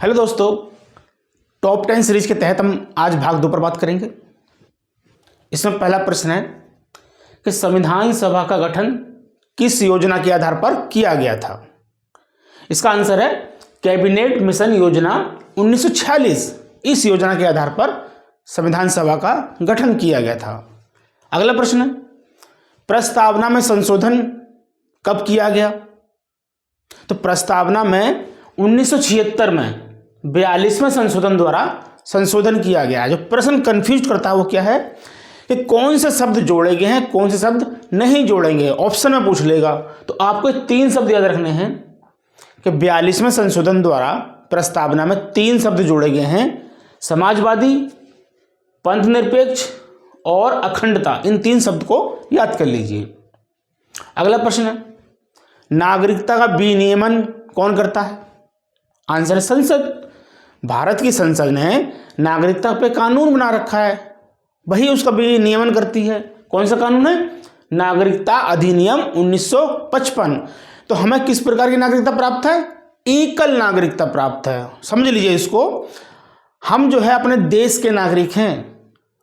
Hello दोस्तों, top 10 series के तहत हम आज भाग 2 पर बात करेंगे। इसमें पहला प्रश्न है कि संविधान सभा का गठन किस योजना के आधार पर किया गया था। इसका आंसर है कैबिनेट मिशन योजना 1946। इस योजना के आधार पर संविधान सभा का गठन किया गया था। अगला प्रश्न है प्रस्तावना में संशोधन कब किया गया। तो प्रस्तावना में 1976 में 42वें संशोधन द्वारा संशोधन किया गया है। जो प्रश्न कंफ्यूज करता है वो क्या है कि कौन से शब्द जोड़े गए हैं, कौन से शब्द नहीं जोड़ेंगे, ऑप्शन में पूछ लेगा। तो आपको 3 शब्द याद रखने हैं कि 42वें संशोधन द्वारा प्रस्तावना में 3 शब्द जोड़े गए हैं, समाजवादी, पंथ निरपेक्ष और अखंडता। इन 3 शब्द को याद कर लीजिए। अगला प्रश्न है नागरिकता का विनियमन कौन करता है। आंसर है संसद। भारत की संसद ने नागरिकता पे कानून बना रखा है, वही उसका विनियमन करती है। कौन सा कानून है? नागरिकता अधिनियम 1955। तो हमें किस प्रकार की नागरिकता प्राप्त है? एकल नागरिकता प्राप्त है। समझ लीजिए इसको। हम जो है अपने देश के नागरिक हैं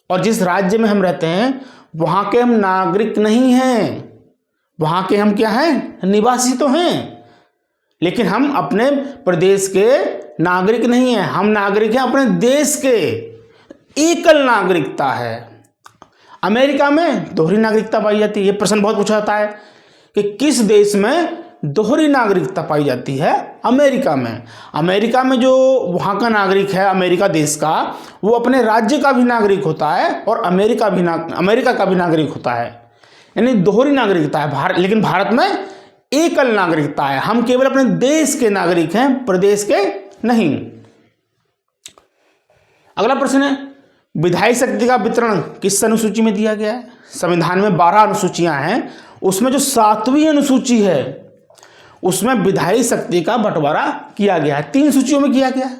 और जिस राज्य में हम रहते हैं वहां के हम नागरिक नहीं हैं, वहां के हम क्या हैं? निवासी तो हैं, लेकिन हम अपने प्रदेश के नागरिक नहीं हैं। हम नागरिक हैं अपने देश के। एकल नागरिकता है। अमेरिका में दोहरी नागरिकता पाई जाती है। ये प्रश्न बहुत पूछा जाता है कि किस देश में दोहरी नागरिकता पाई जाती है। अमेरिका में। अमेरिका में जो वहाँ का नागरिक है अमेरिका देश का, वो अपने राज्य का भी नागरिक होता है और अमेरिका का भी नागरिक होता है, यानी दोहरी नागरिकता है। लेकिन भारत में एकल नागरिकता है। हम केवल अपने देश के नागरिक हैं, प्रदेश के नहीं। अगला प्रश्न है विधायी शक्ति का वितरण किस अनुसूची में दिया गया है। संविधान में 12 अनुसूचियां हैं, उसमें जो 7वीं अनुसूची है उसमें विधायी शक्ति का बंटवारा किया गया है। 3 सूचियों में किया गया है,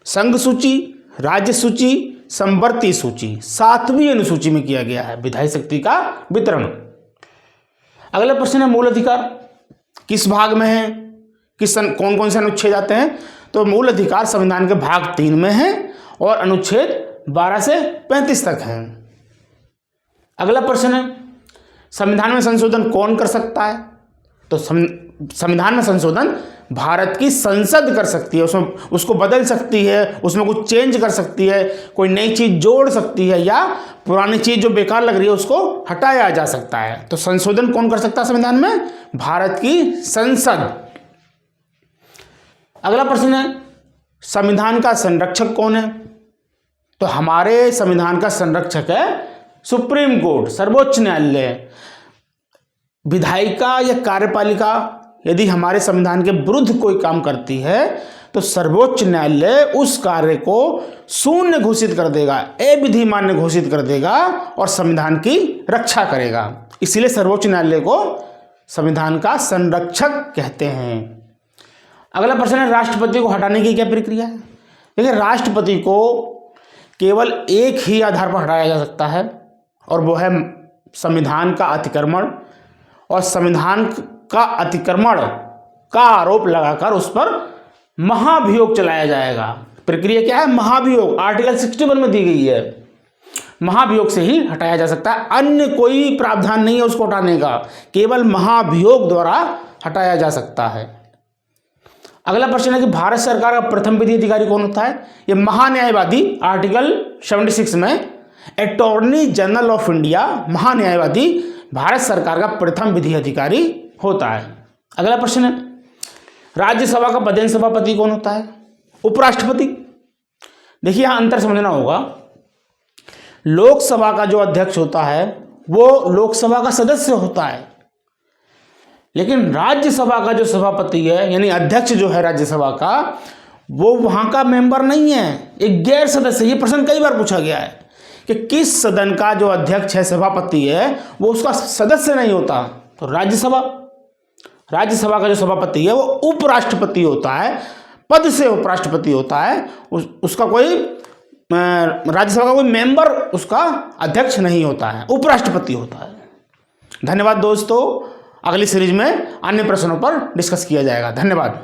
संघ सूची, राज्य सूची, समवर्ती सूची। 7वीं अनुसूची में किया गया है विधायी शक्ति का वितरण। अगला प्रश्न है मूल अधिकार किस भाग में है, कौन कौन से अनुच्छेद आते हैं। तो मूल अधिकार संविधान के भाग 3 में है और अनुच्छेद 12 से 35 तक है। अगला प्रश्न है संविधान में संशोधन कौन कर सकता है। तो संविधान में संशोधन भारत की संसद कर सकती है। उसमें उसको बदल सकती है, उसमें कुछ चेंज कर सकती है, कोई नई चीज जोड़ सकती है या पुरानी चीज जो बेकार लग रही है उसको हटाया जा सकता है। तो संशोधन कौन कर सकता है संविधान में? भारत की संसद। अगला प्रश्न है संविधान का संरक्षक कौन है। तो हमारे संविधान का संरक्षक है सुप्रीम कोर्ट, सर्वोच्च न्यायालय। विधायिका या कार्यपालिका यदि हमारे संविधान के विरुद्ध कोई काम करती है तो सर्वोच्च न्यायालय उस कार्य को शून्य घोषित कर देगा, अविधिमान्य घोषित कर देगा और संविधान की रक्षा करेगा। इसीलिए सर्वोच्च न्यायालय को संविधान का संरक्षक कहते हैं। अगला प्रश्न है राष्ट्रपति को हटाने की क्या प्रक्रिया है। देखिए राष्ट्रपति को केवल एक ही आधार पर हटाया जा सकता है और वो है संविधान का अतिक्रमण। और संविधान का अतिक्रमण का आरोप लगाकर उस पर महाभियोग चलाया जाएगा। प्रक्रिया क्या है? महाभियोग। आर्टिकल 61 में दी गई है। महाभियोग से ही हटाया जा सकता है, अन्य कोई प्रावधान नहीं है उसको हटाने का, केवल महाभियोग द्वारा हटाया जा सकता है। अगला प्रश्न है कि भारत सरकार का प्रथम विधि अधिकारी कौन होता है। यह महान्यायवादी, आर्टिकल 76 में अटॉर्नी जनरल ऑफ इंडिया, महान्यायवादी भारत सरकार का प्रथम विधि अधिकारी होता है। अगला प्रश्न है राज्यसभा का प्रधान सभापति कौन होता है। उपराष्ट्रपति। देखिए यहां अंतर समझना होगा। लोकसभा का जो अध्यक्ष होता है वो लोकसभा का सदस्य होता है, लेकिन राज्यसभा का जो सभापति है यानी अध्यक्ष जो है राज्यसभा का, वो वहां का मेंबर नहीं है, एक गैर सदस्य। ये प्रश्न कई बार पूछा गया है कि किस सदन का जो अध्यक्ष है, सभापति है, वो उसका सदस्य नहीं होता। तो राज्यसभा का जो सभापति है वो उपराष्ट्रपति होता है, पद से उपराष्ट्रपति होता है। उसका कोई राज्यसभा का कोई मेंबर उसका अध्यक्ष नहीं होता है, उपराष्ट्रपति होता है। धन्यवाद दोस्तों। अगली सीरीज में अन्य प्रश्नों पर डिस्कस किया जाएगा। धन्यवाद।